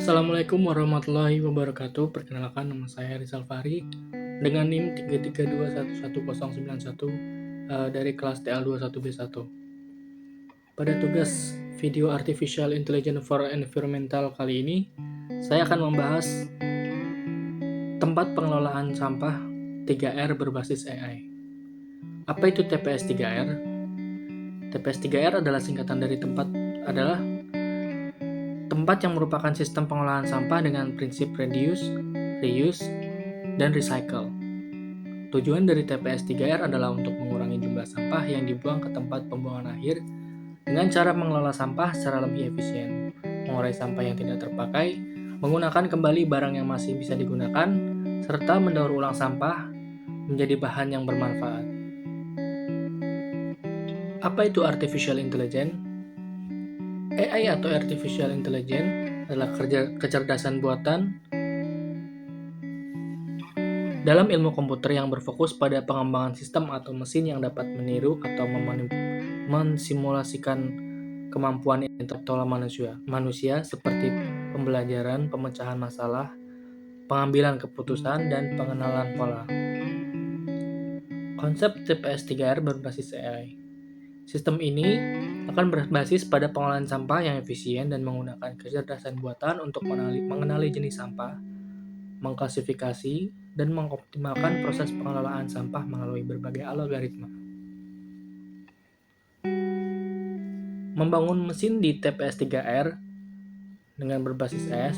Assalamualaikum warahmatullahi wabarakatuh. Perkenalkan, nama saya Rizal Fahri dengan NIM 332111091 dari kelas TL21B1. Pada tugas video Artificial Intelligence for Environmental kali ini, saya akan membahas tempat pengelolaan sampah 3R berbasis AI. Apa itu TPS 3R? TPS 3R adalah singkatan dari tempat yang merupakan sistem pengolahan sampah dengan prinsip reduce, reuse, dan recycle. Tujuan dari TPS 3R adalah untuk mengurangi jumlah sampah yang dibuang ke tempat pembuangan akhir dengan cara mengelola sampah secara lebih efisien, mengurai sampah yang tidak terpakai, menggunakan kembali barang yang masih bisa digunakan, serta mendaur ulang sampah menjadi bahan yang bermanfaat. Apa itu Artificial Intelligence? AI atau Artificial Intelligence adalah kecerdasan buatan dalam ilmu komputer yang berfokus pada pengembangan sistem atau mesin yang dapat meniru atau mensimulasikan kemampuan intelektual manusia seperti pembelajaran, pemecahan masalah, pengambilan keputusan, dan pengenalan pola. Konsep TPS 3R berbasis AI. Sistem ini akan berbasis pada pengolahan sampah yang efisien dan menggunakan kecerdasan buatan untuk mengenali jenis sampah, mengklasifikasi, dan mengoptimalkan proses pengelolaan sampah melalui berbagai algoritma. Membangun mesin di TPS 3R dengan berbasis AI,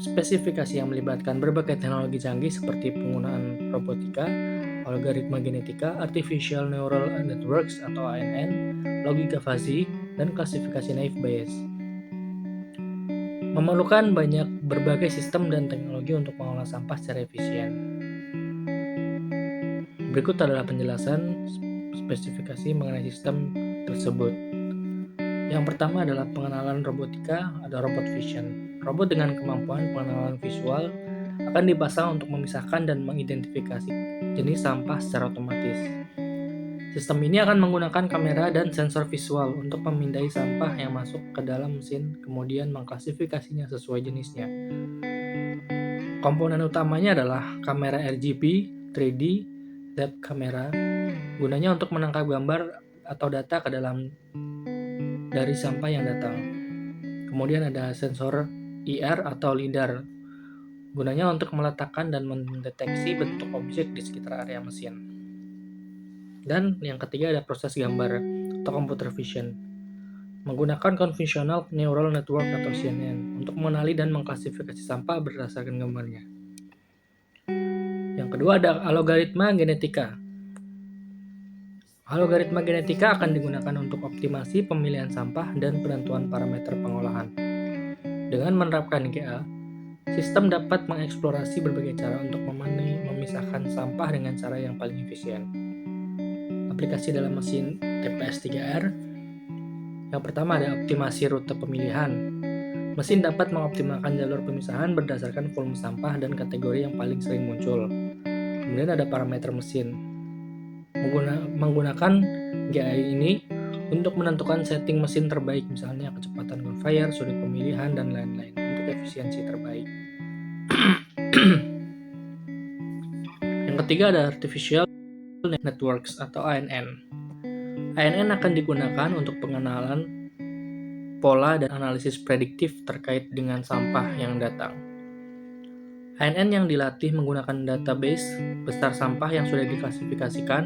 spesifikasi yang melibatkan berbagai teknologi canggih seperti penggunaan robotika, algoritma genetika, artificial neural networks atau ANN, logika fuzzy, dan klasifikasi naive Bayes. Memerlukan berbagai sistem dan teknologi untuk mengolah sampah secara efisien. Berikut adalah penjelasan spesifikasi mengenai sistem tersebut. Yang pertama adalah pengenalan robotika, ada robot vision. Robot dengan kemampuan pengenalan visual akan dipasang untuk memisahkan dan mengidentifikasi jenis sampah secara otomatis. Sistem ini akan menggunakan kamera dan sensor visual untuk memindai sampah yang masuk ke dalam mesin, kemudian mengklasifikasinya sesuai jenisnya. Komponen utamanya adalah kamera RGB, 3D, depth kamera, gunanya untuk menangkap gambar atau data ke dalam dari sampah yang datang. Kemudian ada sensor IR atau LiDAR, gunanya untuk meletakkan dan mendeteksi bentuk objek di sekitar area mesin. Dan yang ketiga ada proses gambar atau computer vision, menggunakan convolutional neural network atau CNN untuk mengenali dan mengklasifikasi sampah berdasarkan gambarnya. Yang kedua ada algoritma genetika. Algoritma genetika akan digunakan untuk optimasi pemilihan sampah dan penentuan parameter pengolahan. Dengan menerapkan GA, sistem dapat mengeksplorasi berbagai cara untuk memisahkan sampah dengan cara yang paling efisien. Aplikasi dalam mesin TPS 3R. Yang pertama ada optimasi rute pemilihan. Mesin dapat mengoptimalkan jalur pemisahan berdasarkan volume sampah dan kategori yang paling sering muncul. Kemudian ada parameter mesin. Menggunakan GAI ini untuk menentukan setting mesin terbaik, misalnya kecepatan conveyor, sudut pemilihan, dan lain-lain untuk efisiensi terbaik. Yang ketiga ada Artificial Networks atau ANN. ANN akan digunakan untuk pengenalan pola dan analisis prediktif terkait dengan sampah yang datang. ANN yang dilatih menggunakan database besar sampah yang sudah diklasifikasikan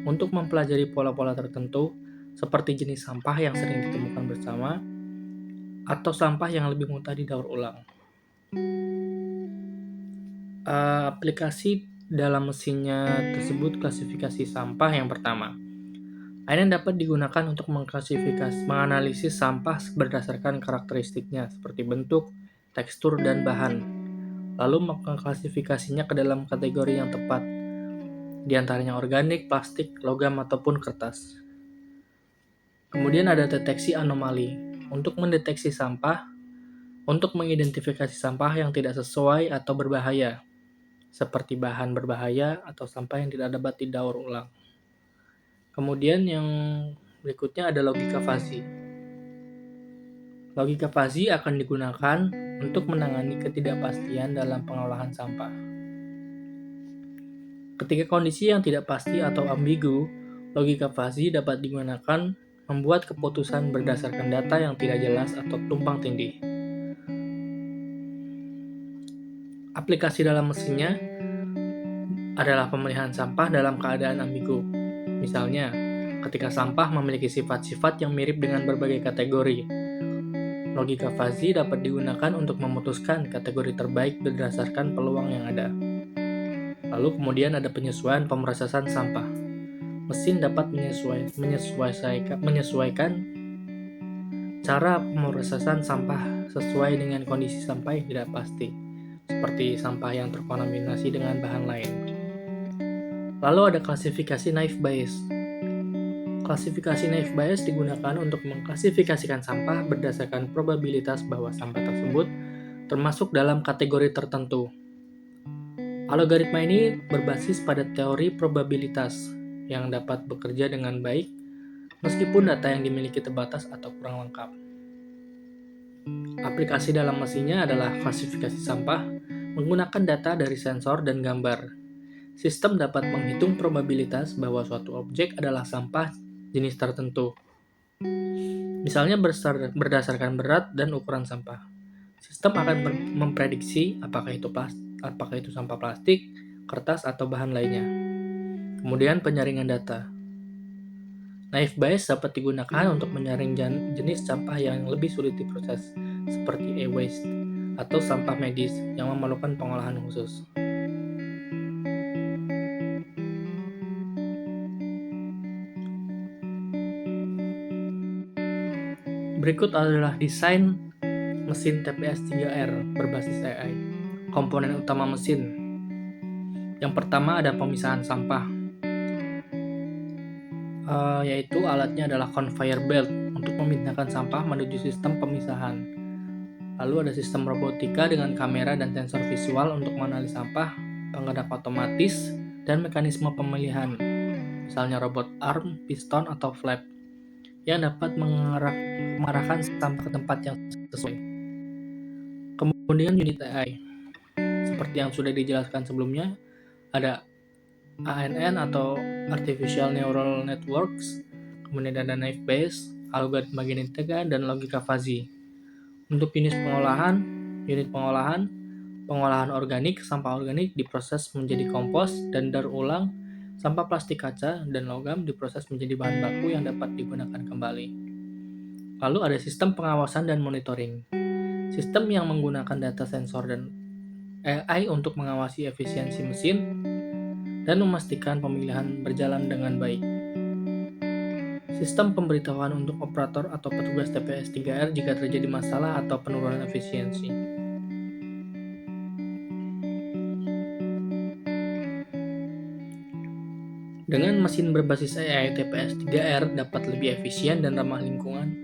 untuk mempelajari pola-pola tertentu seperti jenis sampah yang sering ditemukan bersama atau sampah yang lebih mudah didaur ulang. Aplikasi dalam mesinnya tersebut klasifikasi sampah yang pertama. ANN dapat digunakan untuk menganalisis sampah berdasarkan karakteristiknya seperti bentuk, tekstur, dan bahan, lalu mengklasifikasinya ke dalam kategori yang tepat, di antaranya organik, plastik, logam, ataupun kertas. Kemudian ada deteksi anomali, untuk mendeteksi sampah, untuk mengidentifikasi sampah yang tidak sesuai atau berbahaya, seperti bahan berbahaya atau sampah yang tidak dapat didaur ulang. Kemudian yang berikutnya ada logika fuzzy. Logika fuzzy akan digunakan untuk menangani ketidakpastian dalam pengolahan sampah. Ketika kondisi yang tidak pasti atau ambigu, logika fuzzy dapat digunakan membuat keputusan berdasarkan data yang tidak jelas atau tumpang tindih. Aplikasi dalam mesinnya adalah pemilihan sampah dalam keadaan ambigu. Misalnya, ketika sampah memiliki sifat-sifat yang mirip dengan berbagai kategori, logika fuzzy dapat digunakan untuk memutuskan kategori terbaik berdasarkan peluang yang ada. Lalu kemudian ada penyesuaian pemrosesan sampah. Mesin dapat menyesuaikan cara pemrosesan sampah sesuai dengan kondisi sampah yang tidak pasti, seperti sampah yang terkontaminasi dengan bahan lain. Lalu ada klasifikasi naive Bayes. Klasifikasi naive Bayes digunakan untuk mengklasifikasikan sampah berdasarkan probabilitas bahwa sampah tersebut termasuk dalam kategori tertentu. Algoritma ini berbasis pada teori probabilitas yang dapat bekerja dengan baik meskipun data yang dimiliki terbatas atau kurang lengkap. Aplikasi dalam mesinnya adalah klasifikasi sampah menggunakan data dari sensor dan gambar. Sistem dapat menghitung probabilitas bahwa suatu objek adalah sampah jenis tertentu. Misalnya berdasarkan berat dan ukuran sampah. Sistem akan memprediksi apakah itu sampah plastik, kertas, atau bahan lainnya. Kemudian penyaringan data. Naive Bayes dapat digunakan untuk menyaring jenis sampah yang lebih sulit diproses, seperti e-waste atau sampah medis yang memerlukan pengolahan khusus. Berikut adalah desain mesin TPS-3R berbasis AI. Komponen utama mesin. Yang pertama ada pemisahan sampah, yaitu alatnya adalah conveyor belt untuk memindahkan sampah menuju sistem pemisahan. Lalu ada sistem robotika dengan kamera dan sensor visual untuk menganalisis sampah, penggerak otomatis, dan mekanisme pemilihan, misalnya robot arm, piston, atau flap, yang dapat mengarahkan sampah ke tempat yang sesuai. Kemudian unit AI, seperti yang sudah dijelaskan sebelumnya, ada ANN atau Artificial Neural Networks, kemudian ada naive Bayes, algoritma genetika, dan logika fuzzy. Untuk unit pengolahan organik, sampah organik diproses menjadi kompos dan daur ulang, sampah plastik kaca dan logam diproses menjadi bahan baku yang dapat digunakan kembali. Lalu ada sistem pengawasan dan monitoring. Sistem yang menggunakan data sensor dan AI untuk mengawasi efisiensi mesin dan memastikan pemilihan berjalan dengan baik. Sistem pemberitahuan untuk operator atau petugas TPS-3R jika terjadi masalah atau penurunan efisiensi. Dengan mesin berbasis AI, TPS-3R dapat lebih efisien dan ramah lingkungan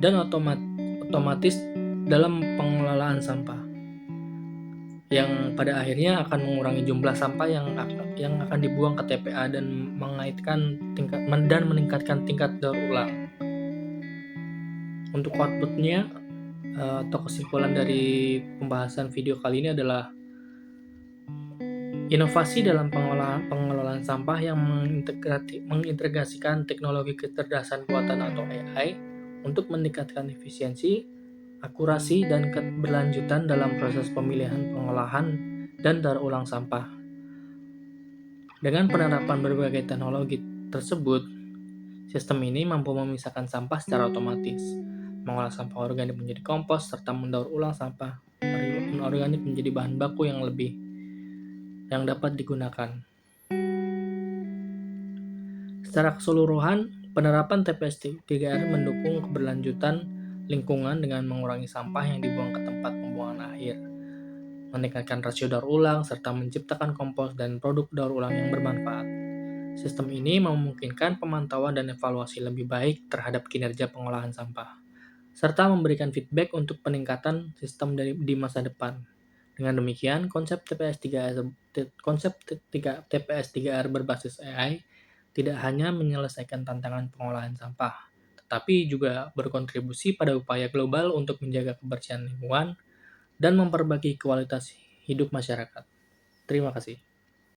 dan otomatis dalam pengelolaan sampah, yang pada akhirnya akan mengurangi jumlah sampah yang akan dibuang ke TPA dan meningkatkan tingkat daur ulang. Untuk outputnya atau kesimpulan dari pembahasan video kali ini adalah inovasi dalam pengelolaan sampah yang mengintegrasikan teknologi kecerdasan buatan atau AI untuk meningkatkan efisiensi, akurasi, dan keberlanjutan dalam proses pemilihan, pengolahan, dan daur ulang sampah. Dengan penerapan berbagai teknologi tersebut, sistem ini mampu memisahkan sampah secara otomatis, mengolah sampah organik menjadi kompos, serta mendaur ulang sampah organik menjadi bahan baku yang dapat digunakan. Secara keseluruhan, penerapan TPS-3R mendukung keberlanjutan lingkungan dengan mengurangi sampah yang dibuang ke tempat pembuangan akhir, meningkatkan rasio daur ulang, serta menciptakan kompos dan produk daur ulang yang bermanfaat. Sistem ini memungkinkan pemantauan dan evaluasi lebih baik terhadap kinerja pengolahan sampah, serta memberikan feedback untuk peningkatan sistem di masa depan. Dengan demikian, konsep TPS-3R berbasis AI tidak hanya menyelesaikan tantangan pengolahan sampah, tapi juga berkontribusi pada upaya global untuk menjaga kebersihan lingkungan dan memperbaiki kualitas hidup masyarakat. Terima kasih.